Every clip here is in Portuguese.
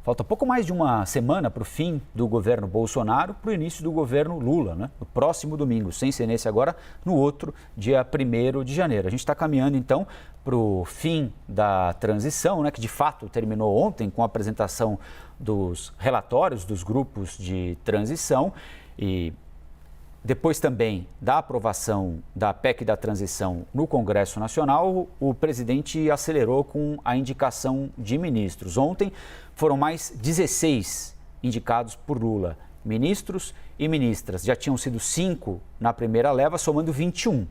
Falta pouco mais de uma semana para o fim do governo Bolsonaro, para o início do governo Lula, né? No próximo domingo, sem ser nesse agora, no outro, dia 1º de janeiro. A gente está caminhando, então, para o fim da transição, né? Que de fato terminou ontem com a apresentação dos relatórios dos grupos de transição e depois também da aprovação da PEC da transição no Congresso Nacional, o presidente acelerou com a indicação de ministros. Ontem foram mais 16 indicados por Lula, ministros e ministras. Já tinham sido 5 na primeira leva, somando 21.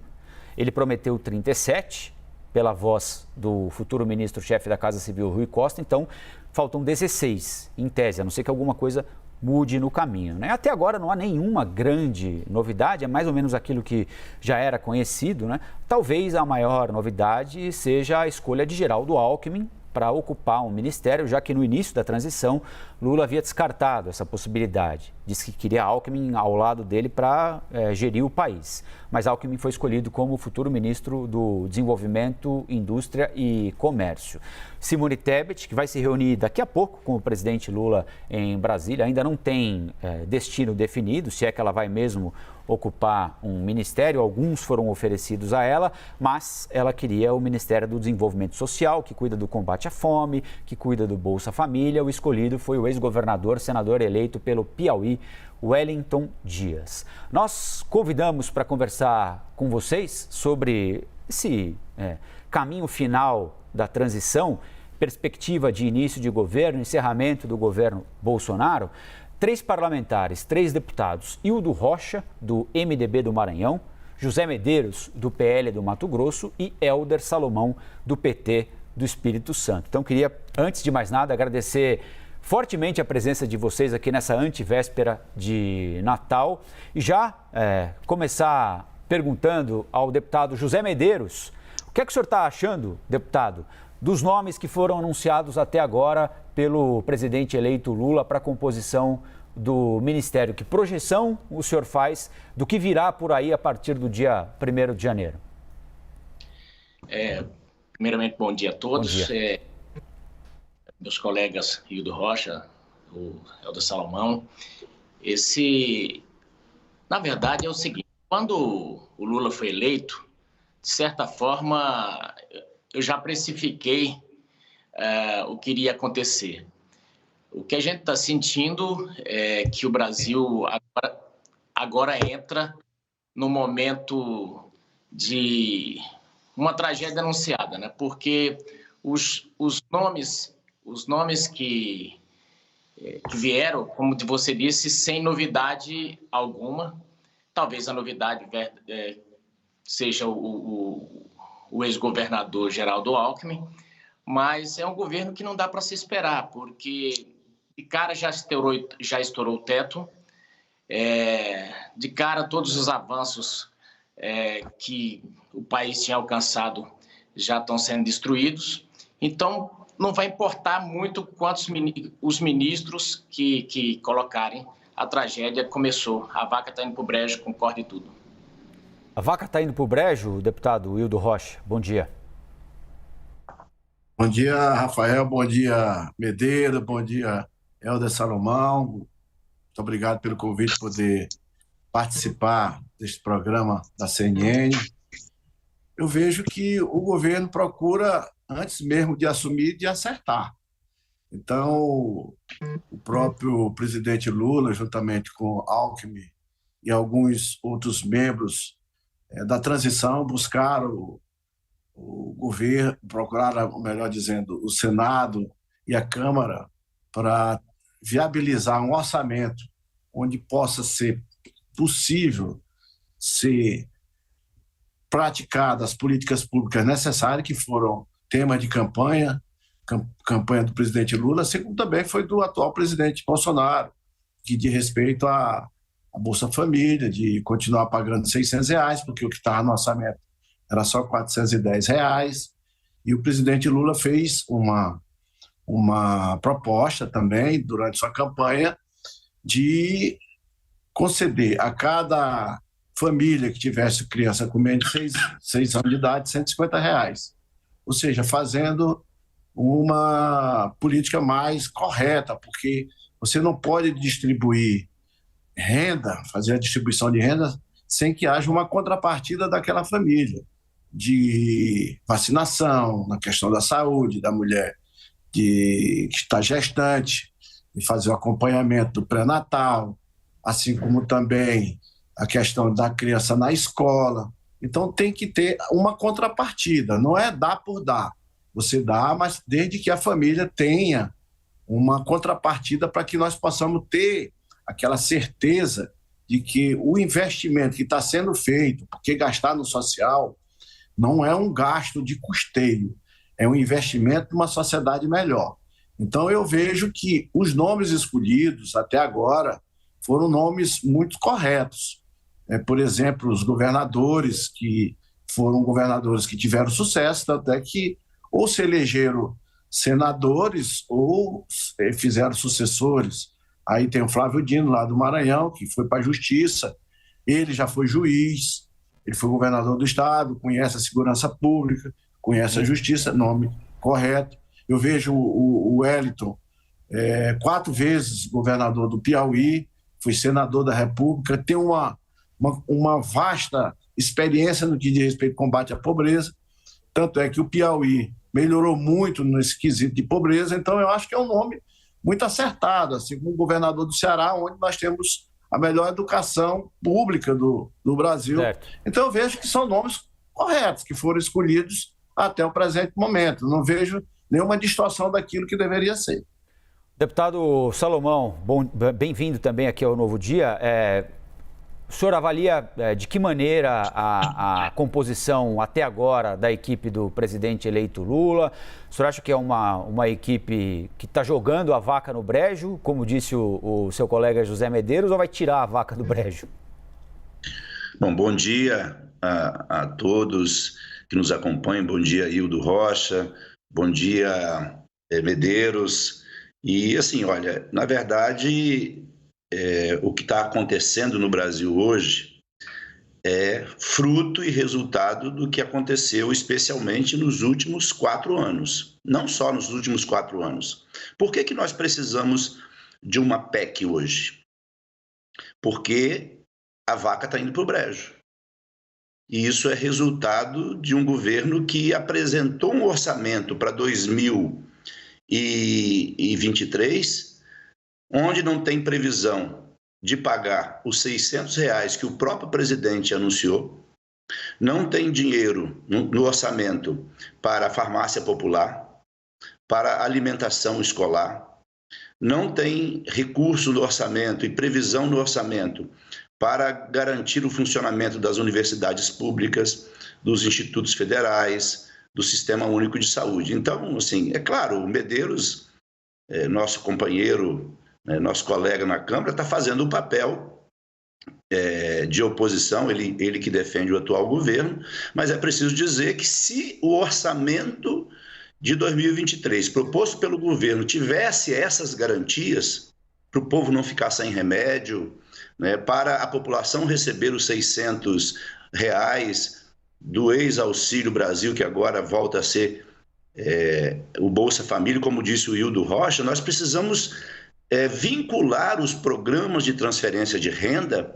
Ele prometeu 37 pela voz do futuro ministro-chefe da Casa Civil, Rui Costa, então faltam 16 em tese, a não ser que alguma coisa mude no caminho, né? Até agora não há nenhuma grande novidade, é mais ou menos aquilo que já era conhecido, né? Talvez a maior novidade seja a escolha de Geraldo Alckmin para ocupar um ministério, já que no início da transição Lula havia descartado essa possibilidade. Disse que queria Alckmin ao lado dele para gerir o país. Mas Alckmin foi escolhido como futuro ministro do Desenvolvimento, Indústria e Comércio. Simone Tebet, que vai se reunir daqui a pouco com o presidente Lula em Brasília, ainda não tem destino definido, se é que ela vai mesmo ocupar um ministério. Alguns foram oferecidos a ela, mas ela queria o Ministério do Desenvolvimento Social, que cuida do combate à fome, que cuida do Bolsa Família. O escolhido foi o ex-governador, senador eleito pelo Piauí, Wellington Dias. Nós convidamos para conversar com vocês sobre esse caminho final da transição, perspectiva de início de governo, encerramento do governo Bolsonaro, 3 parlamentares, 3 deputados: Hildo Rocha, do MDB do Maranhão, José Medeiros, do PL do Mato Grosso e Hélder Salomão, do PT do Espírito Santo. Então, queria, antes de mais nada, agradecer fortemente a presença de vocês aqui nessa antevéspera de Natal e já começar perguntando ao deputado José Medeiros: o que é que o senhor está achando, deputado, dos nomes que foram anunciados até agora pelo presidente eleito Lula para a composição do Ministério? Que projeção o senhor faz do que virá por aí a partir do dia 1º de janeiro? Primeiramente, bom dia a todos. Bom dia. Meus colegas Hildo Rocha, o Hélder Salomão. Na verdade, é o seguinte: quando o Lula foi eleito, de certa forma, eu já precifiquei o que iria acontecer. O que a gente está sentindo é que o Brasil agora entra no momento de uma tragédia anunciada, né? Porque os nomes que vieram, como você disse, sem novidade alguma. Talvez a novidade seja o ex-governador Geraldo Alckmin, mas é um governo que não dá para se esperar, porque de cara já estourou o teto, de cara todos os avanços que o país tinha alcançado já estão sendo destruídos. Então, não vai importar muito quantos os ministros que colocarem. A tragédia começou. A vaca está indo para o brejo, concordo em tudo. A vaca está indo para o brejo, deputado Hildo Rocha. Bom dia. Bom dia, Rafael. Bom dia, Medeiros. Bom dia, Hélder Salomão. Muito obrigado pelo convite, poder participar deste programa da CNN. Eu vejo que o governo procura, antes mesmo de assumir, de acertar. Então, o próprio presidente Lula, juntamente com Alckmin e alguns outros membros da transição, buscaram o governo, procuraram, melhor dizendo, o Senado e a Câmara para viabilizar um orçamento onde possa ser possível ser praticadas as políticas públicas necessárias, que foram tema de campanha do presidente Lula, assim como também foi do atual presidente Bolsonaro, que diz respeito à Bolsa Família, de continuar pagando R$600, porque o que estava no orçamento era só R$410, e o presidente Lula fez uma proposta também, durante sua campanha, de conceder a cada família que tivesse criança com menos de 6 anos de idade R$150, ou seja, fazendo uma política mais correta, porque você não pode distribuir renda, fazer a distribuição de renda, sem que haja uma contrapartida daquela família, de vacinação, na questão da saúde da mulher que está gestante, e fazer o acompanhamento do pré-natal, assim como também a questão da criança na escola. Então tem que ter uma contrapartida, não é dar por dar. Você dá, mas desde que a família tenha uma contrapartida para que nós possamos ter aquela certeza de que o investimento que está sendo feito, porque gastar no social não é um gasto de custeio, é um investimento numa sociedade melhor. Então eu vejo que os nomes escolhidos até agora foram nomes muito corretos. Por exemplo, os governadores, que foram governadores que tiveram sucesso, tanto é que ou se elegeram senadores ou fizeram sucessores. Aí tem o Flávio Dino, lá do Maranhão, que foi para a Justiça, ele já foi juiz, ele foi governador do estado, conhece a segurança pública, conhece a Justiça, nome correto. Eu vejo o Wellington, 4 vezes governador do Piauí, foi senador da República, tem uma vasta experiência no que diz respeito ao combate à pobreza, tanto é que o Piauí melhorou muito nesse quesito de pobreza, então eu acho que é um nome muito acertado, assim como o governador do Ceará, onde nós temos a melhor educação pública do Brasil. Certo. Então eu vejo que são nomes corretos, que foram escolhidos até o presente momento. Não vejo nenhuma distorção daquilo que deveria ser. Deputado Salomão, bem-vindo também aqui ao Novo Dia. O senhor avalia de que maneira a composição até agora da equipe do presidente eleito Lula? O senhor acha que é uma equipe que está jogando a vaca no brejo, como disse o seu colega José Medeiros, ou vai tirar a vaca do brejo? Bom dia a todos que nos acompanham. Bom dia, Hildo Rocha. Bom dia, Medeiros. E assim, olha, na verdade, o que está acontecendo no Brasil hoje é fruto e resultado do que aconteceu especialmente nos últimos 4 anos. Não só nos últimos 4 anos. Por que nós precisamos de uma PEC hoje? Porque a vaca está indo para o brejo. E isso é resultado de um governo que apresentou um orçamento para 2023, onde não tem previsão de pagar os R$600 que o próprio presidente anunciou, não tem dinheiro no orçamento para a farmácia popular, para a alimentação escolar, não tem recurso no orçamento e previsão no orçamento para garantir o funcionamento das universidades públicas, dos institutos federais, do Sistema Único de Saúde. Então, assim, é claro, o Medeiros, nosso companheiro, nosso colega na Câmara, está fazendo o papel de oposição, ele que defende o atual governo, mas é preciso dizer que se o orçamento de 2023 proposto pelo governo tivesse essas garantias, para o povo não ficar sem remédio, para a população receber os R$600 do ex-Auxílio Brasil, que agora volta a ser o Bolsa Família, como disse o Hildo Rocha, nós precisamos vincular os programas de transferência de renda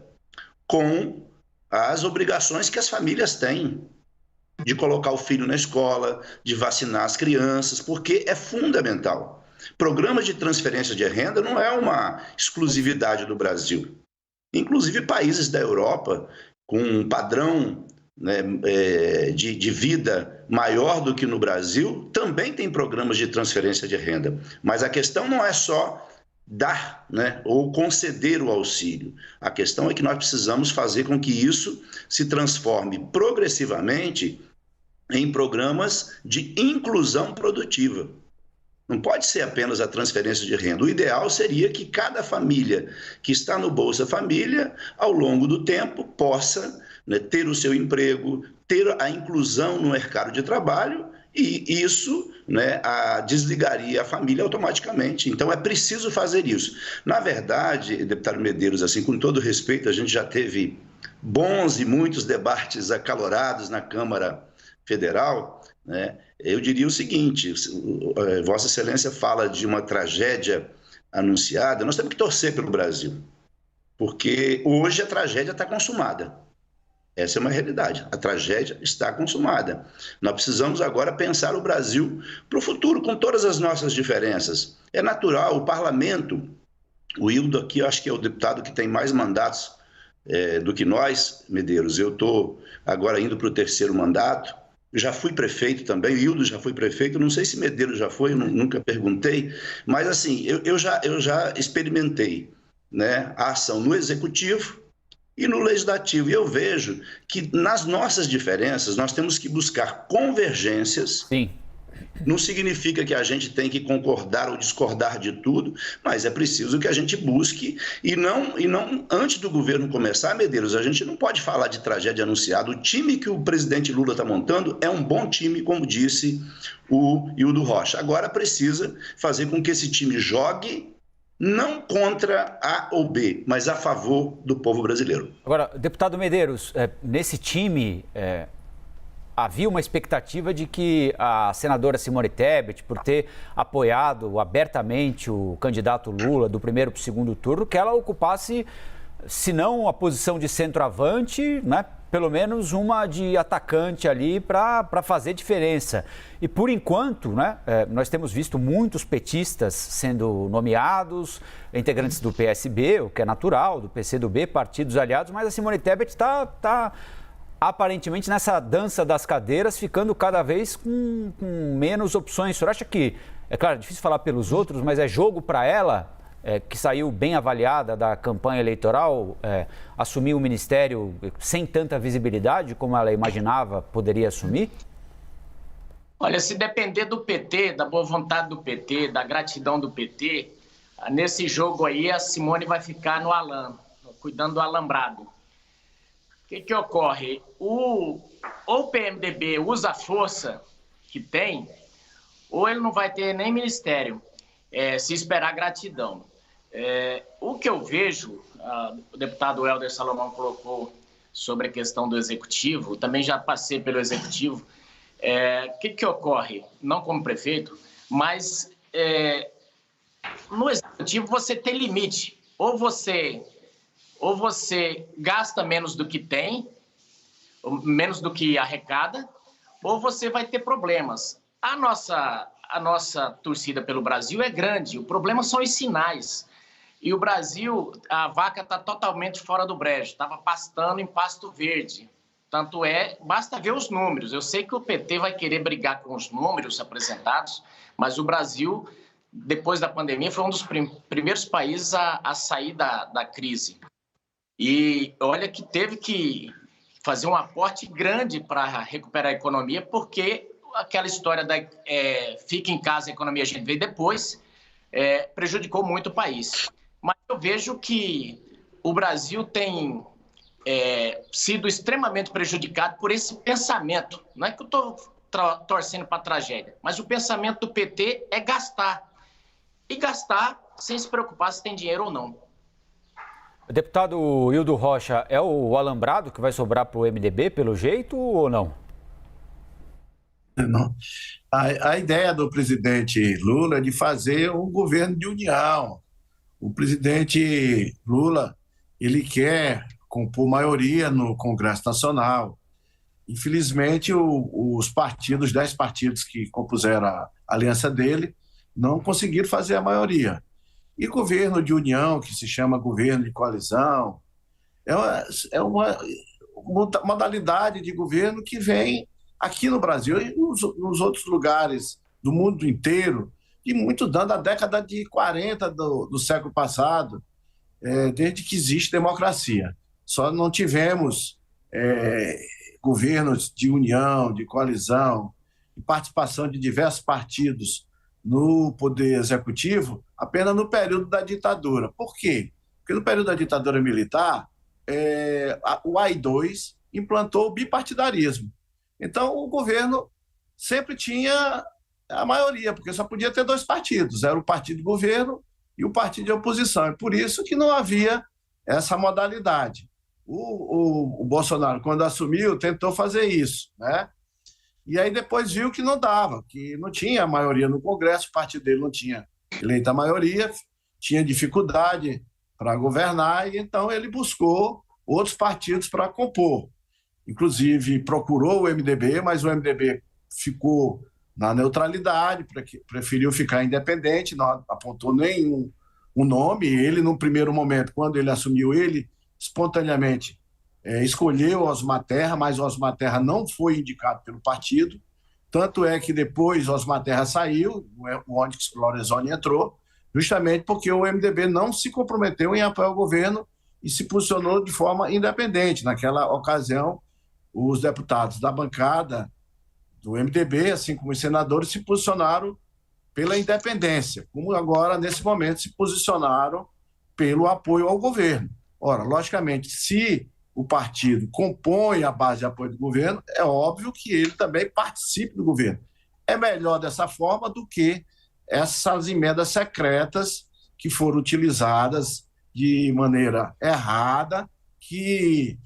com as obrigações que as famílias têm de colocar o filho na escola, de vacinar as crianças, porque é fundamental. Programas de transferência de renda não é uma exclusividade do Brasil. Inclusive países da Europa, com um padrão de vida maior do que no Brasil, também tem programas de transferência de renda. Mas a questão não é só dar, ou conceder o auxílio. A questão é que nós precisamos fazer com que isso se transforme progressivamente em programas de inclusão produtiva. Não pode ser apenas a transferência de renda. O ideal seria que cada família que está no Bolsa Família, ao longo do tempo, possa ter o seu emprego, ter a inclusão no mercado de trabalho, e isso desligaria a família automaticamente. Então é preciso fazer isso. Na verdade, deputado Medeiros, assim, com todo respeito, a gente já teve bons e muitos debates acalorados na Câmara Federal, né? Eu diria o seguinte, Vossa Excelência fala de uma tragédia anunciada, nós temos que torcer pelo Brasil, porque hoje a tragédia está consumada. Essa é uma realidade. A tragédia está consumada. Nós precisamos agora pensar o Brasil para o futuro, com todas as nossas diferenças. É natural, o parlamento, o Hildo aqui, eu acho que é o deputado que tem mais mandatos do que nós, Medeiros. Eu estou agora indo para o 3º mandato. Já fui prefeito também, o Hildo já foi prefeito, não sei se Medeiros já foi, nunca perguntei, mas assim, eu já experimentei, né, a ação no Executivo e no Legislativo. E eu vejo que nas nossas diferenças nós temos que buscar convergências. Sim. Não significa que a gente tem que concordar ou discordar de tudo, mas é preciso que a gente busque e não antes do governo começar, Medeiros, a gente não pode falar de tragédia anunciada. O time que o presidente Lula está montando é um bom time, como disse o Hildo Rocha. Agora precisa fazer com que esse time jogue não contra A ou B, mas a favor do povo brasileiro. Agora, deputado Medeiros, nesse time havia uma expectativa de que a senadora Simone Tebet, por ter apoiado abertamente o candidato Lula do primeiro para o segundo turno, que ela ocupasse, se não a posição de centroavante, né, pelo menos uma de atacante ali para fazer diferença. E por enquanto, né, nós temos visto muitos petistas sendo nomeados, integrantes do PSB, o que é natural, do PCdoB, partidos aliados, mas a Simone Tebet está aparentemente nessa dança das cadeiras, ficando cada vez com menos opções. O senhor acha que, é claro, é difícil falar pelos outros, mas é jogo para ela, que saiu bem avaliada da campanha eleitoral, assumir o ministério sem tanta visibilidade como ela imaginava poderia assumir? Olha, se depender do PT, da boa vontade do PT, da gratidão do PT, nesse jogo aí a Simone vai ficar no cuidando do alambrado. O que ocorre? Ou o PMDB usa a força que tem, ou ele não vai ter nem ministério, se esperar gratidão. O que eu vejo, o deputado Helder Salomão colocou sobre a questão do Executivo, também já passei pelo Executivo. O que ocorre? Não como prefeito, mas no Executivo você tem limite. Ou você gasta menos do que tem, menos do que arrecada, ou você vai ter problemas. A nossa torcida pelo Brasil é grande, o problema são os sinais. E o Brasil, a vaca está totalmente fora do brejo, estava pastando em pasto verde. Tanto basta ver os números. Eu sei que o PT vai querer brigar com os números apresentados, mas o Brasil, depois da pandemia, foi um dos primeiros países a sair da crise. E olha que teve que fazer um aporte grande para recuperar a economia, porque aquela história da fica em casa, a economia a gente vê depois, prejudicou muito o país. Mas eu vejo que o Brasil tem sido extremamente prejudicado por esse pensamento. Não é que eu estou torcendo para a tragédia, mas o pensamento do PT é gastar. E gastar sem se preocupar se tem dinheiro ou não. Deputado Hildo Rocha, é o alambrado que vai sobrar para o MDB, pelo jeito, ou não? Não. A ideia do presidente Lula é de fazer um governo de união. O presidente Lula, ele quer compor maioria no Congresso Nacional. Infelizmente, os 10 partidos que compuseram a aliança dele, não conseguiram fazer a maioria. E governo de união, que se chama governo de coalizão, é uma modalidade de governo que vem aqui no Brasil e nos outros lugares do mundo inteiro, e muito dando a década de 40 do século passado, desde que existe democracia. Só não tivemos governos de união, de coalizão, de participação de diversos partidos no poder executivo apenas no período da ditadura. Por quê? Porque no período da ditadura militar, o AI-2 implantou o bipartidarismo. Então, o governo sempre tinha a maioria, porque só podia ter 2 partidos, era o partido de governo e o partido de oposição. E por isso que não havia essa modalidade. O Bolsonaro, quando assumiu, tentou fazer isso, né? E aí depois viu que não dava, que não tinha maioria no Congresso, o partido dele não tinha eleita a maioria, tinha dificuldade para governar, e então ele buscou outros partidos para compor. Inclusive, procurou o MDB, mas o MDB ficou na neutralidade, preferiu ficar independente, não apontou nenhum nome. Ele, no primeiro momento, quando ele assumiu, ele espontaneamente escolheu Osmar Terra, mas Osmar Terra não foi indicado pelo partido. Tanto é que depois Osmar Terra saiu, o Onyx Lorenzoni entrou, justamente porque o MDB não se comprometeu em apoiar o governo e se posicionou de forma independente. Naquela ocasião, os deputados da bancada do MDB, assim como os senadores, se posicionaram pela independência, como agora, nesse momento, se posicionaram pelo apoio ao governo. Ora, logicamente, se o partido compõe a base de apoio do governo, é óbvio que ele também participe do governo. É melhor dessa forma do que essas emendas secretas que foram utilizadas de maneira errada, que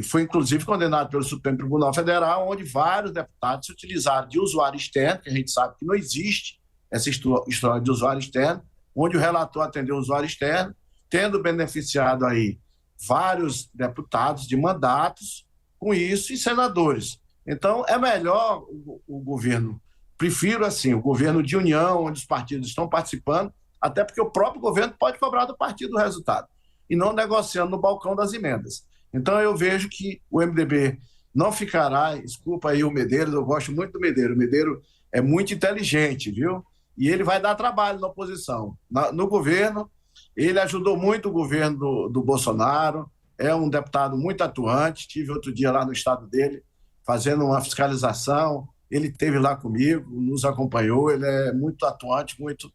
foi inclusive condenado pelo Supremo Tribunal Federal, onde vários deputados se utilizaram de usuário externo, que a gente sabe que não existe essa história de usuário externo, onde o relator atendeu o usuário externo, tendo beneficiado aí vários deputados de mandatos com isso e senadores. Então, é melhor o governo, prefiro assim, o governo de união, onde os partidos estão participando, até porque o próprio governo pode cobrar do partido o resultado, e não negociando no balcão das emendas. Então, eu vejo que o MDB não ficará, desculpa aí o Medeiros, eu gosto muito do Medeiros, o Medeiros é muito inteligente, viu? E ele vai dar trabalho na oposição. No governo, ele ajudou muito o governo do Bolsonaro, é um deputado muito atuante, estive outro dia lá no estado dele, fazendo uma fiscalização, ele esteve lá comigo, nos acompanhou, ele é muito atuante, muito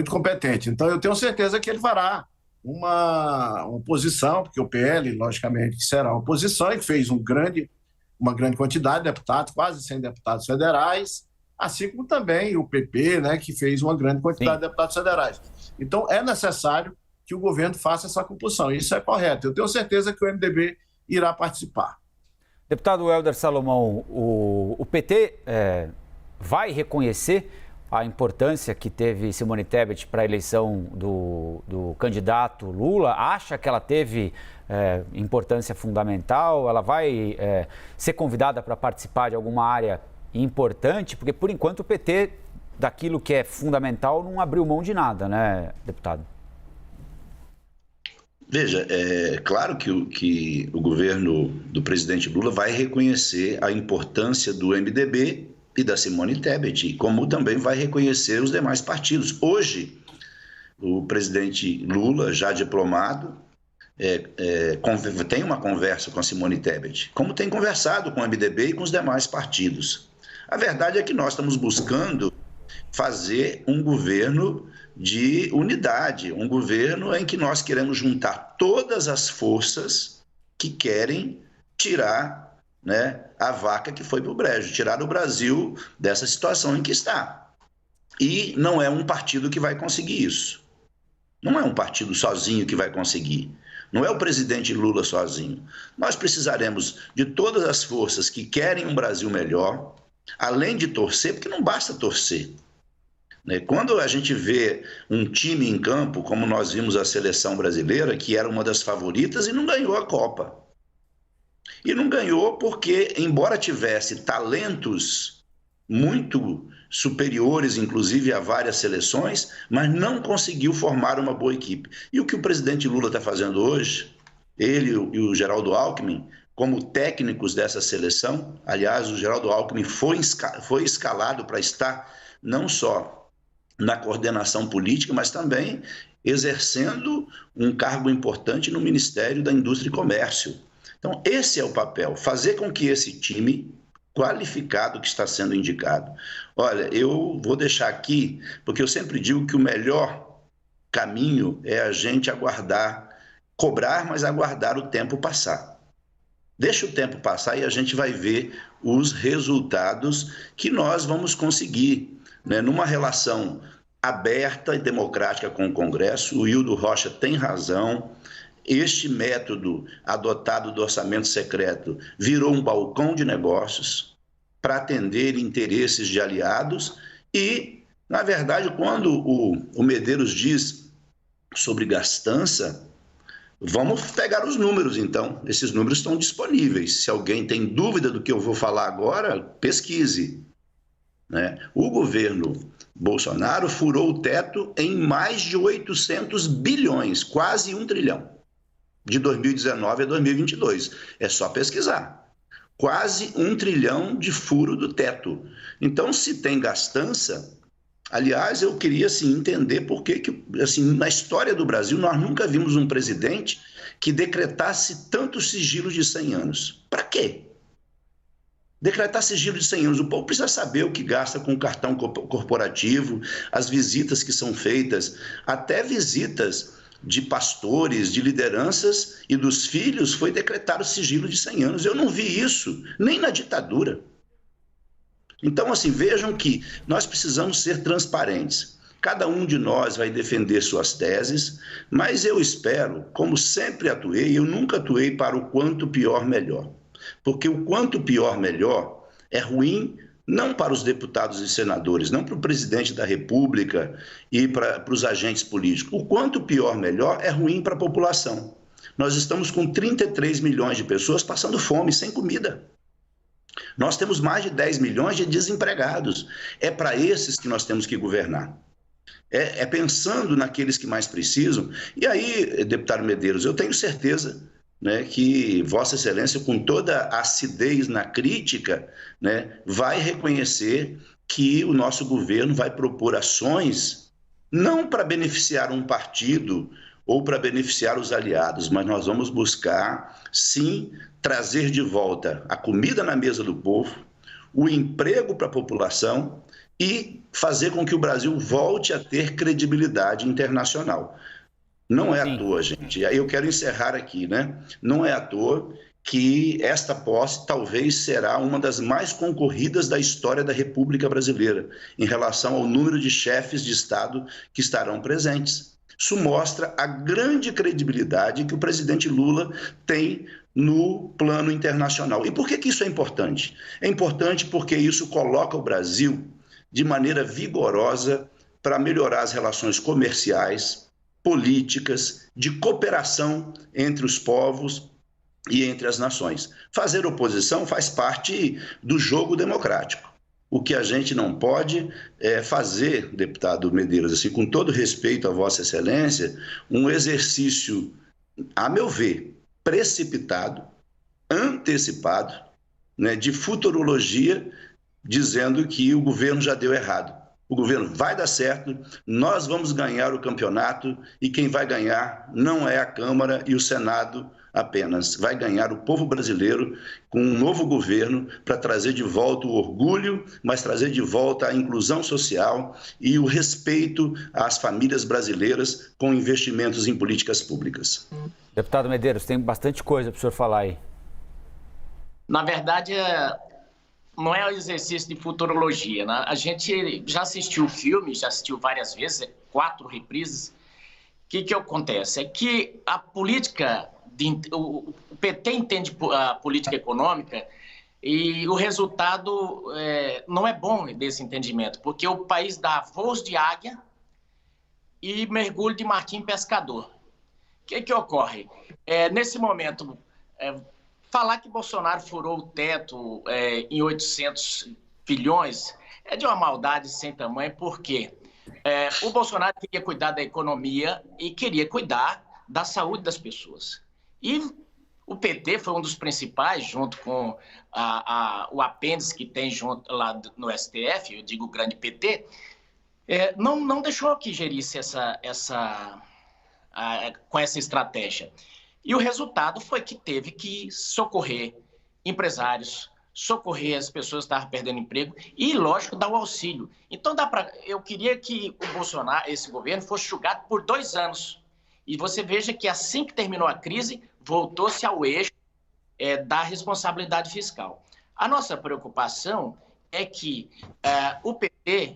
competente. Então, eu tenho certeza que ele fará uma oposição, porque o PL, logicamente, será oposição, e fez uma grande quantidade de deputados, quase 100 deputados federais, assim como também o PP, né, que fez uma grande quantidade de deputados federais. Então, é necessário que o governo faça essa composição. Isso é correto. Eu tenho certeza que o MDB irá participar. Deputado Helder Salomão, o PT vai reconhecer a importância que teve Simone Tebet para a eleição do candidato Lula? Acha que ela teve importância fundamental? Ela vai ser convidada para participar de alguma área importante? Porque, por enquanto, o PT, daquilo que é fundamental, não abriu mão de nada, né, deputado? Veja, é claro que o governo do presidente Lula vai reconhecer a importância do MDB e da Simone Tebet, como também vai reconhecer os demais partidos. Hoje, o presidente Lula, já diplomado, tem uma conversa com a Simone Tebet, como tem conversado com o MDB e com os demais partidos. A verdade é que nós estamos buscando fazer um governo de unidade, um governo em que nós queremos juntar todas as forças que querem tirar, né, a vaca que foi para o brejo, tirar o Brasil dessa situação em que está. E não é um partido que vai conseguir isso. Não é um partido sozinho que vai conseguir. Não é o presidente Lula sozinho. Nós precisaremos de todas as forças que querem um Brasil melhor, além de torcer, porque não basta torcer. Quando a gente vê um time em campo, como nós vimos a seleção brasileira, que era uma das favoritas e não ganhou a Copa. E não ganhou porque, embora tivesse talentos muito superiores, inclusive a várias seleções, mas não conseguiu formar uma boa equipe. E o que o presidente Lula está fazendo hoje, ele e o Geraldo Alckmin, como técnicos dessa seleção, aliás, o Geraldo Alckmin foi escalado para estar não só na coordenação política, mas também exercendo um cargo importante no Ministério da Indústria e Comércio. Então, esse é o papel, fazer com que esse time qualificado que está sendo indicado. Olha, eu vou deixar aqui, porque eu sempre digo que o melhor caminho é a gente aguardar, cobrar, mas aguardar o tempo passar. Deixa o tempo passar e a gente vai ver os resultados que nós vamos conseguir, né, numa relação aberta e democrática com o Congresso. O Hildo Rocha tem razão. Este método adotado do orçamento secreto virou um balcão de negócios. para atender interesses de aliados e, na verdade, quando o Medeiros diz sobre gastança, vamos pegar os números, então. Esses números estão disponíveis. Se alguém tem dúvida do que eu vou falar agora, pesquise, né? O governo Bolsonaro furou o teto em mais de 800 bilhões, quase 1 trilhão, de 2019 a 2022. É só pesquisar. Quase 1 trilhão de furo do teto. Então, se tem gastança... Aliás, eu queria assim, entender por que, assim, na história do Brasil, nós nunca vimos um presidente que decretasse tanto sigilo de 100 anos. Para quê? Decretar sigilo de 100 anos. O povo precisa saber o que gasta com o cartão corporativo, as visitas que são feitas, até visitas de pastores, de lideranças e dos filhos, foi decretado o sigilo de 100 anos. Eu não vi isso, nem na ditadura. Então, assim, vejam que nós precisamos ser transparentes. Cada um de nós vai defender suas teses, mas eu espero, como sempre atuei, eu nunca atuei para o quanto pior melhor. Porque o quanto pior melhor é ruim não para os deputados e senadores, não para o presidente da República e para os agentes políticos. O quanto pior melhor é ruim para a população. Nós estamos com 33 milhões de pessoas passando fome, sem comida. Nós temos mais de 10 milhões de desempregados. É para esses que nós temos que governar. É pensando naqueles que mais precisam. E aí, deputado Medeiros, eu tenho certeza, né, que Vossa Excelência, com toda a acidez na crítica, né, vai reconhecer que o nosso governo vai propor ações não para beneficiar um partido ou para beneficiar os aliados, mas nós vamos buscar, sim, trazer de volta a comida na mesa do povo, o emprego para a população e fazer com que o Brasil volte a ter credibilidade internacional. Não é à toa, gente. E aí eu quero encerrar aqui, né? Não é à toa que esta posse talvez será uma das mais concorridas da história da República Brasileira, em relação ao número de chefes de Estado que estarão presentes. Isso mostra a grande credibilidade que o presidente Lula tem no plano internacional. E por que isso é importante? É importante porque isso coloca o Brasil de maneira vigorosa para melhorar as relações comerciais, políticas, de cooperação entre os povos e entre as nações. Fazer oposição faz parte do jogo democrático. O que a gente não pode é fazer, deputado Medeiros, assim, com todo respeito a Vossa Excelência, um exercício, a meu ver, precipitado, antecipado, né, de futurologia, dizendo que o governo já deu errado. O governo vai dar certo, nós vamos ganhar o campeonato e quem vai ganhar não é a Câmara e o Senado apenas. Vai ganhar o povo brasileiro com um novo governo para trazer de volta o orgulho, mas trazer de volta a inclusão social e o respeito às famílias brasileiras com investimentos em políticas públicas. Deputado Medeiros, tem bastante coisa para o senhor falar aí. Na verdade, não é um exercício de futurologia, né? A gente já assistiu o filme, já assistiu várias vezes, 4 reprises. O que acontece? É que a política, o PT entende a política econômica e o resultado não é bom desse entendimento, porque o país dá voos de águia e mergulho de martim pescador. O que ocorre? Nesse momento, falar que Bolsonaro furou o teto em 800 bilhões é de uma maldade sem tamanho, porque o Bolsonaro queria cuidar da economia e queria cuidar da saúde das pessoas. E o PT foi um dos principais, junto com o apêndice que tem junto lá no STF, eu digo o grande PT, não deixou que gerisse com essa estratégia. E o resultado foi que teve que socorrer empresários, socorrer as pessoas que estavam perdendo emprego e, lógico, dar o auxílio. Então, eu queria que o Bolsonaro, esse governo, fosse julgado por 2 anos. E você veja que assim que terminou a crise, voltou-se ao eixo da responsabilidade fiscal. A nossa preocupação é que o PT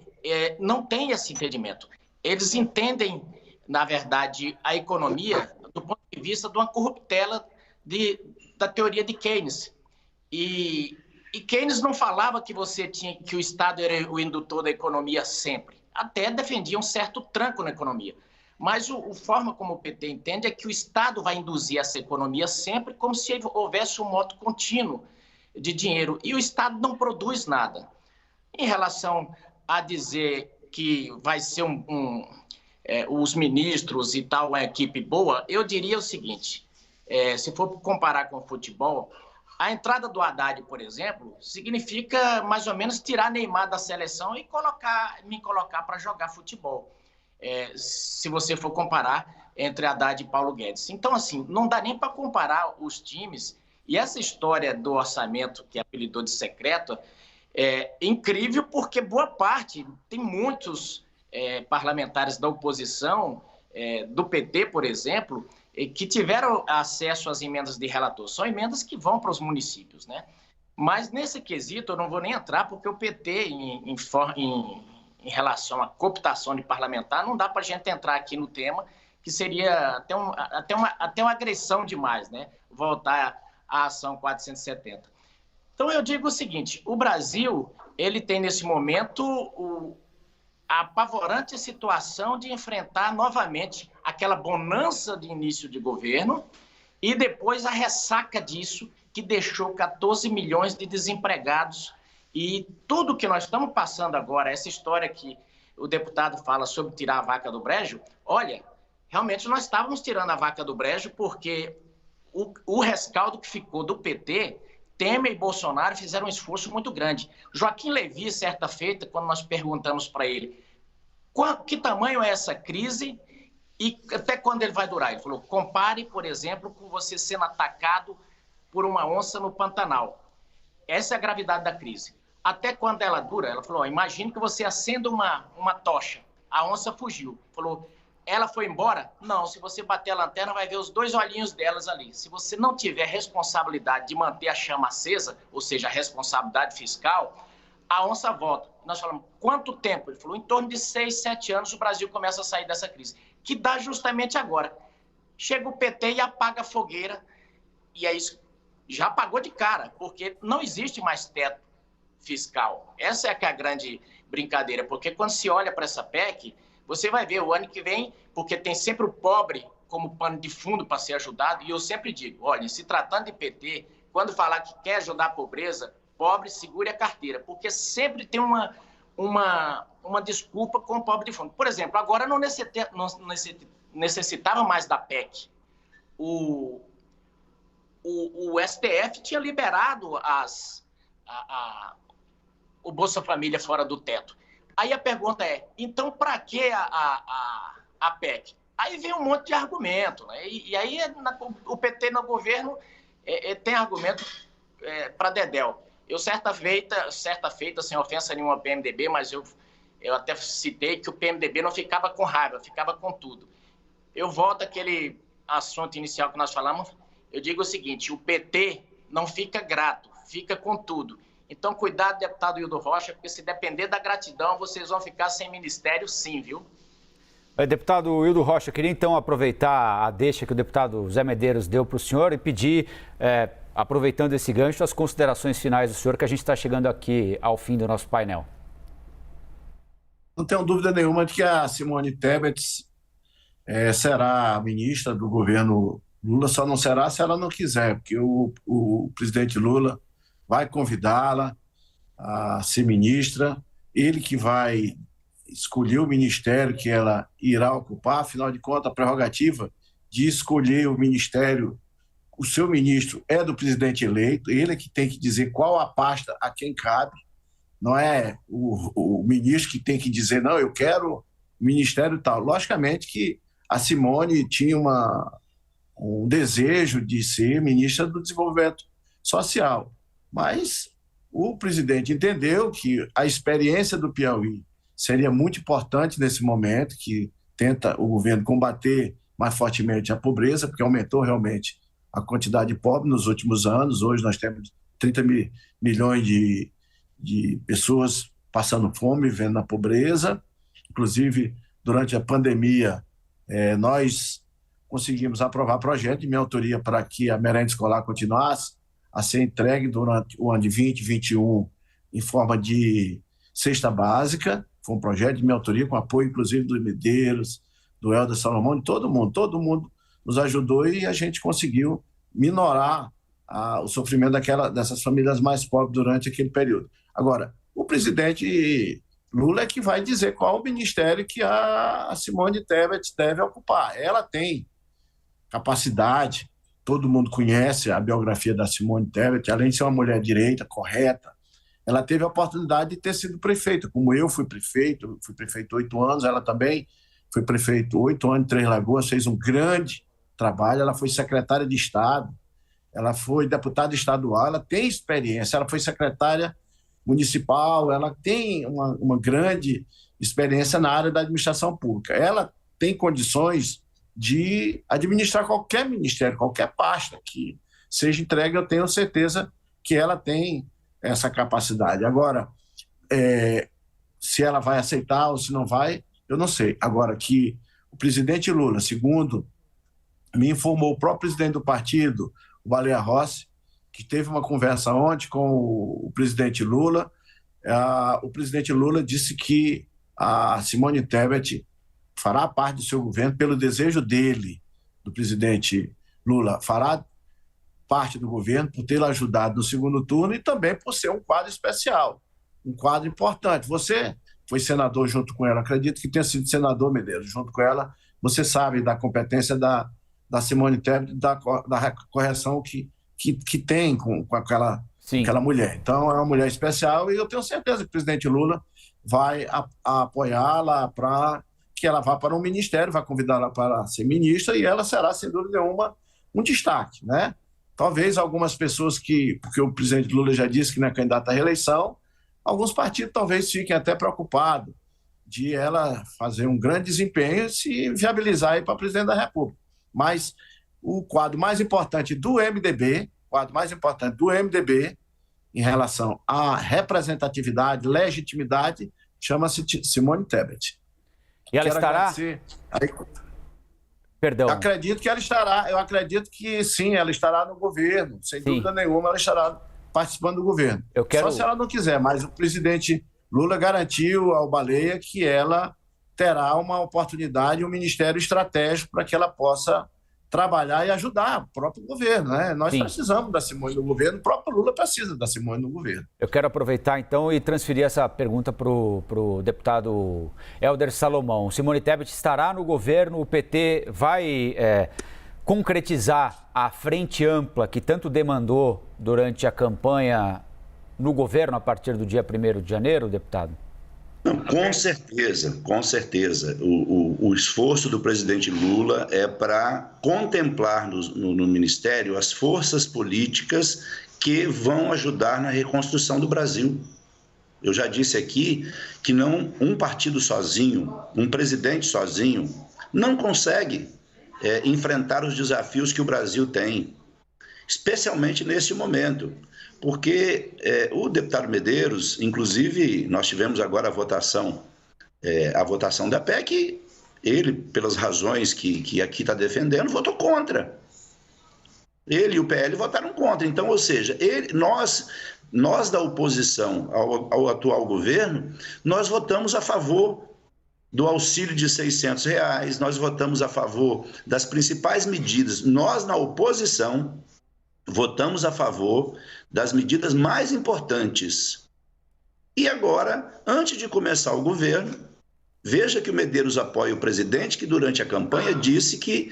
não tem esse entendimento. Eles entendem, na verdade, a economia do ponto de vista de uma corruptela da teoria de Keynes. E E Keynes não falava que que o Estado era o indutor da economia sempre. Até defendia um certo tranco na economia. Mas a forma como o PT entende é que o Estado vai induzir essa economia sempre como se houvesse um modo contínuo de dinheiro. E o Estado não produz nada. Em relação a dizer que vai ser os ministros e tal, uma equipe boa, eu diria o seguinte, se for comparar com o futebol, a entrada do Haddad, por exemplo, significa mais ou menos tirar Neymar da seleção e me colocar para jogar futebol. Se você for comparar entre Haddad e Paulo Guedes. Então, assim, não dá nem para comparar os times. E essa história do orçamento, que apelidou de secreto, é incrível porque boa parte, tem muitos parlamentares da oposição, do PT, por exemplo, que tiveram acesso às emendas de relator. São emendas que vão para os municípios, né? Mas nesse quesito eu não vou nem entrar, porque o PT, em relação à cooptação de parlamentar, não dá para a gente entrar aqui no tema, que seria até uma agressão demais, né? Voltar à ação 470. Então eu digo o seguinte, o Brasil, ele tem nesse momento a apavorante situação de enfrentar novamente aquela bonança de início de governo e depois a ressaca disso, que deixou 14 milhões de desempregados. E tudo que nós estamos passando agora, essa história que o deputado fala sobre tirar a vaca do brejo, olha, realmente nós estávamos tirando a vaca do brejo porque o rescaldo que ficou do PT, Temer e Bolsonaro fizeram um esforço muito grande. Joaquim Levy, certa feita, quando nós perguntamos para ele que tamanho é essa crise e até quando ele vai durar, ele falou, compare, por exemplo, com você sendo atacado por uma onça no Pantanal. Essa é a gravidade da crise. Até quando ela dura? Ela falou, imagine que você acenda uma tocha. A onça fugiu. Falou, ela foi embora? Não, se você bater a lanterna, vai ver os 2 olhinhos delas ali. Se você não tiver responsabilidade de manter a chama acesa, ou seja, a responsabilidade fiscal, a onça volta. Nós falamos, quanto tempo? Ele falou, em torno de 6, 7 anos o Brasil começa a sair dessa crise. Que dá justamente agora. Chega o PT e apaga a fogueira. E é isso. Já apagou de cara, porque não existe mais teto fiscal. Essa é que é a grande brincadeira, porque quando se olha para essa PEC, você vai ver o ano que vem, porque tem sempre o pobre como pano de fundo para ser ajudado, e eu sempre digo, olha, se tratando de PT, quando falar que quer ajudar a pobreza, pobre, segure a carteira, porque sempre tem uma desculpa com o pobre de fundo. Por exemplo, agora não necessitava mais da PEC. O STF tinha liberado o Bolsa Família fora do teto. Aí a pergunta é, então para que a PEC? Aí vem um monte de argumento, né? E aí o PT no governo tem argumento para dedéu. Eu, certa feita, sem ofensa nenhuma ao PMDB, mas eu até citei que o PMDB não ficava com raiva, ficava com tudo. Eu volto àquele assunto inicial que nós falamos, eu digo o seguinte, o PT não fica grato, fica com tudo. Então, cuidado, deputado Hildo Rocha, porque se depender da gratidão, vocês vão ficar sem ministério sim, viu? Deputado Hildo Rocha, queria então aproveitar a deixa que o deputado Zé Medeiros deu para o senhor e pedir, aproveitando esse gancho, as considerações finais do senhor, que a gente está chegando aqui ao fim do nosso painel. Não tenho dúvida nenhuma de que a Simone Tebet será a ministra do governo Lula, só não será se ela não quiser, porque o presidente Lula vai convidá-la a ser ministra, ele que vai escolher o ministério que ela irá ocupar, afinal de contas, a prerrogativa de escolher o ministério, o seu ministro é do presidente eleito, ele é que tem que dizer qual a pasta a quem cabe, não é o ministro que tem que dizer, não, eu quero o ministério tal. Logicamente que a Simone tinha um desejo de ser ministra do Desenvolvimento Social, mas o presidente entendeu que a experiência do Piauí seria muito importante nesse momento, que tenta o governo combater mais fortemente a pobreza, porque aumentou realmente a quantidade de pobres nos últimos anos. Hoje nós temos 30 milhões de pessoas passando fome, vivendo na pobreza. Inclusive, durante a pandemia, nós conseguimos aprovar projeto de minha autoria para que a merenda escolar continuasse a ser entregue durante o ano de 2021 em forma de cesta básica. Foi um projeto de minha autoria, com apoio, inclusive, do Medeiros, do Helder Salomão, de todo mundo nos ajudou e a gente conseguiu minorar o sofrimento dessas famílias mais pobres durante aquele período. Agora, o presidente Lula é que vai dizer qual o ministério que a Simone Tebet deve ocupar. Ela tem capacidade, todo mundo conhece a biografia da Simone Tebet, além de ser uma mulher direita, correta, ela teve a oportunidade de ter sido prefeita, como eu fui prefeito 8 anos, ela também foi prefeito 8 anos em Três Lagoas, fez um grande trabalho, ela foi secretária de Estado, ela foi deputada estadual, ela tem experiência, ela foi secretária municipal, ela tem uma grande experiência na área da administração pública. Ela tem condições de administrar qualquer ministério, qualquer pasta que seja entregue, eu tenho certeza que ela tem essa capacidade. Agora, se ela vai aceitar ou se não vai, eu não sei. Agora, que o presidente Lula, segundo me informou o próprio presidente do partido, o Baleia Rossi, que teve uma conversa ontem com o presidente Lula, o presidente Lula disse que a Simone Tebet fará parte do seu governo pelo desejo dele, do presidente Lula, fará parte do governo por tê-la ajudado no segundo turno e também por ser um quadro especial, um quadro importante. Você foi senador junto com ela, acredito que tenha sido senador, Medeiros, junto com ela, você sabe da competência da Simone Tebet, da correção que tem com aquela mulher. Então, é uma mulher especial e eu tenho certeza que o presidente Lula vai apoiá-la para que ela vá para um ministério, vai convidá-la para ser ministra e ela será, sem dúvida nenhuma, um destaque, né? Talvez algumas pessoas porque o presidente Lula já disse que não é candidato à reeleição, alguns partidos talvez fiquem até preocupados de ela fazer um grande desempenho e se viabilizar aí para presidente da República. Mas o quadro mais importante do MDB, em relação à representatividade, legitimidade, chama-se Simone Tebet. E ela estará? Perdão. Eu acredito que sim, ela estará no governo, sem dúvida nenhuma, ela estará participando do governo. Só se ela não quiser, mas o presidente Lula garantiu ao Baleia que ela terá uma oportunidade, um ministério estratégico para que ela possa trabalhar e ajudar o próprio governo, né? Nós precisamos da Simone no governo, o próprio Lula precisa da Simone no governo. Eu quero aproveitar então e transferir essa pergunta para o deputado Helder Salomão. Simone Tebet estará no governo, o PT vai concretizar a frente ampla que tanto demandou durante a campanha no governo a partir do dia 1º de janeiro, deputado? Não, com certeza. O esforço do presidente Lula é para contemplar no Ministério as forças políticas que vão ajudar na reconstrução do Brasil. Eu já disse aqui que não um partido sozinho, um presidente sozinho, não consegue enfrentar os desafios que o Brasil tem, especialmente nesse momento. Porque o deputado Medeiros, inclusive, nós tivemos agora a votação da PEC, ele, pelas razões que aqui está defendendo, votou contra. Ele e o PL votaram contra. Então, ou seja, nós da oposição ao atual governo, nós votamos a favor do auxílio de R$600, nós votamos a favor das principais medidas. Nós, na oposição, votamos a favor das medidas mais importantes. E agora, antes de começar o governo, veja que o Medeiros apoia o presidente, que durante a campanha disse que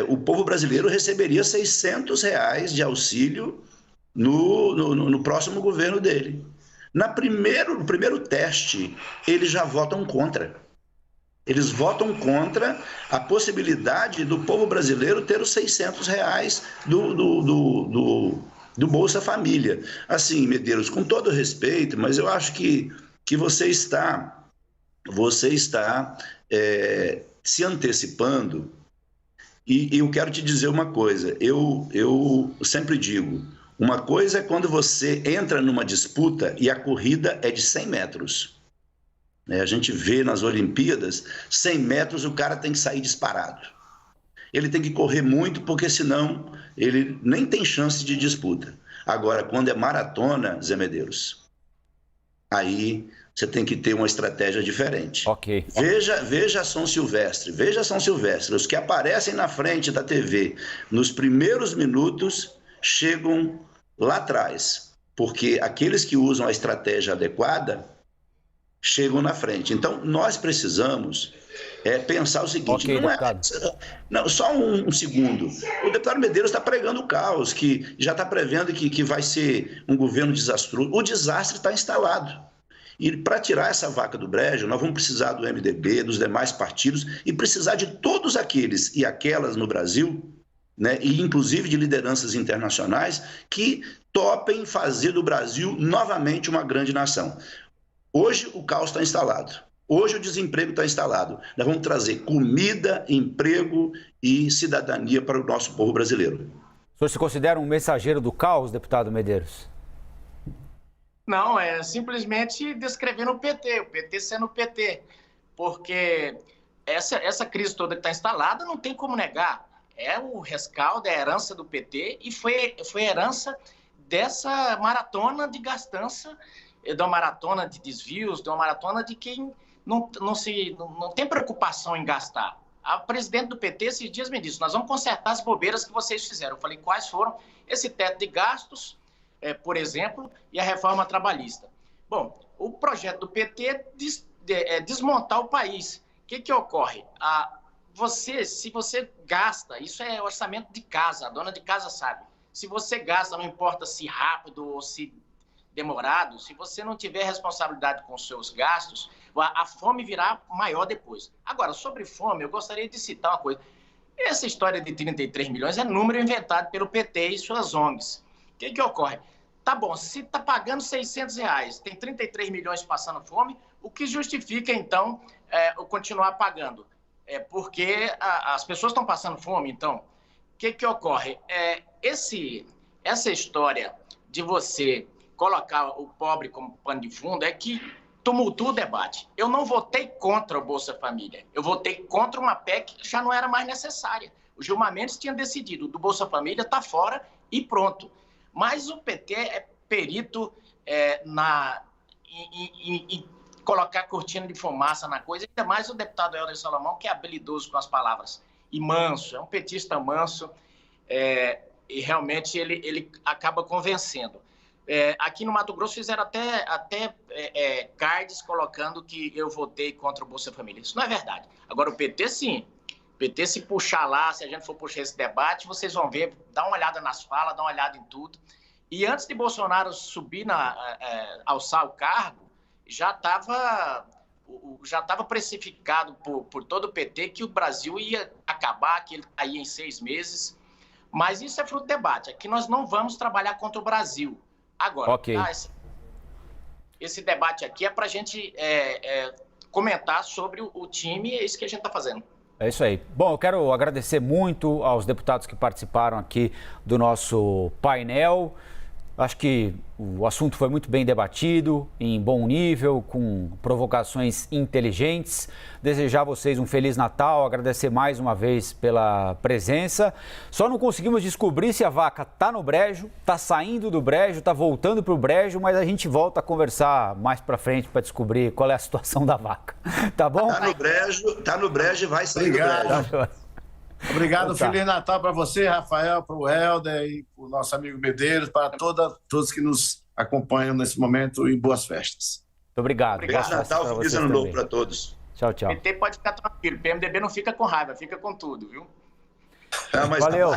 o povo brasileiro receberia R$600 de auxílio no próximo governo dele. No primeiro teste, eles já votam contra. Eles votam contra a possibilidade do povo brasileiro ter os R$600 do Bolsa Família. Assim, Medeiros, com todo respeito, mas eu acho que você está se antecipando e eu quero te dizer uma coisa. Eu sempre digo, uma coisa é quando você entra numa disputa e a corrida é de 100 metros. A gente vê nas Olimpíadas, 100 metros o cara tem que sair disparado. Ele tem que correr muito, porque senão ele nem tem chance de disputa. Agora, quando é maratona, Zé Medeiros, aí você tem que ter uma estratégia diferente. Ok. Veja São Silvestre, os que aparecem na frente da TV nos primeiros minutos chegam lá atrás, porque aqueles que usam a estratégia adequada chegam na frente. Então, nós precisamos pensar o seguinte, okay, não, só um segundo. O deputado Medeiros está pregando o caos, que já está prevendo que vai ser um governo desastroso. O desastre está instalado. E para tirar essa vaca do brejo, nós vamos precisar do MDB, dos demais partidos e precisar de todos aqueles e aquelas no Brasil, né, e inclusive de lideranças internacionais, que topem fazer do Brasil novamente uma grande nação. Hoje o caos está instalado. Hoje o desemprego está instalado. Nós vamos trazer comida, emprego e cidadania para o nosso povo brasileiro. O senhor se considera um mensageiro do caos, deputado Medeiros? Não, é simplesmente descrevendo o PT sendo o PT, porque essa crise toda que está instalada não tem como negar, é o rescaldo, é a herança do PT e foi herança dessa maratona de gastança, de uma maratona de desvios, de uma maratona de quem não tem preocupação em gastar. A presidente do PT esses dias me disse, nós vamos consertar as bobeiras que vocês fizeram. Eu falei, quais foram? Esse teto de gastos, por exemplo, e a reforma trabalhista. Bom, o projeto do PT é desmontar o país. O que ocorre? Se você gasta, isso é orçamento de casa, a dona de casa sabe. Se você gasta, não importa se rápido ou se demorado, se você não tiver responsabilidade com os seus gastos, a fome virá maior depois. Agora, sobre fome, eu gostaria de citar uma coisa. Essa história de 33 milhões é número inventado pelo PT e suas ONGs. O que ocorre? Tá bom, se está pagando R$600, tem 33 milhões passando fome, o que justifica, então, o continuar pagando? Porque as pessoas estão passando fome, então. O que ocorre? Essa história de você colocar o pobre como pano de fundo é que tumultua o debate. Eu não votei contra o Bolsa Família, eu votei contra uma PEC que já não era mais necessária. O Gilmar Mendes tinha decidido, do Bolsa Família está fora e pronto. Mas o PT é perito em colocar cortina de fumaça na coisa, ainda mais o deputado Helder Salomão, que é habilidoso com as palavras, e manso, é um petista manso, e realmente ele acaba convencendo. Aqui no Mato Grosso fizeram até cards colocando que eu votei contra o Bolsa Família. Isso não é verdade. Agora, o PT, sim. O PT, se puxar lá, se a gente for puxar esse debate, vocês vão ver, dá uma olhada nas falas, dá uma olhada em tudo. E antes de Bolsonaro subir, alçar o cargo, já estava precificado por todo o PT que o Brasil ia acabar, que ele caía em 6 meses. Mas isso é fruto do debate. Aqui nós não vamos trabalhar contra o Brasil. Agora, okay. Esse debate aqui é para a gente comentar sobre o time, e é isso que a gente está fazendo. É isso aí. Bom, eu quero agradecer muito aos deputados que participaram aqui do nosso painel. Acho que o assunto foi muito bem debatido, em bom nível, com provocações inteligentes. Desejar a vocês um Feliz Natal, agradecer mais uma vez pela presença. Só não conseguimos descobrir se a vaca está no brejo, está saindo do brejo, está voltando para o brejo, mas a gente volta a conversar mais para frente para descobrir qual é a situação da vaca. Tá bom? Tá no brejo e vai sair do brejo. Obrigado, Feliz Natal para você, Rafael, para o Helder e para o nosso amigo Medeiros, para todos que nos acompanham nesse momento e boas festas. Muito obrigado. Feliz Natal, feliz ano novo para todos. Tchau, tchau. O PT pode ficar tranquilo, o PMDB não fica com raiva, fica com tudo, viu? Mas valeu.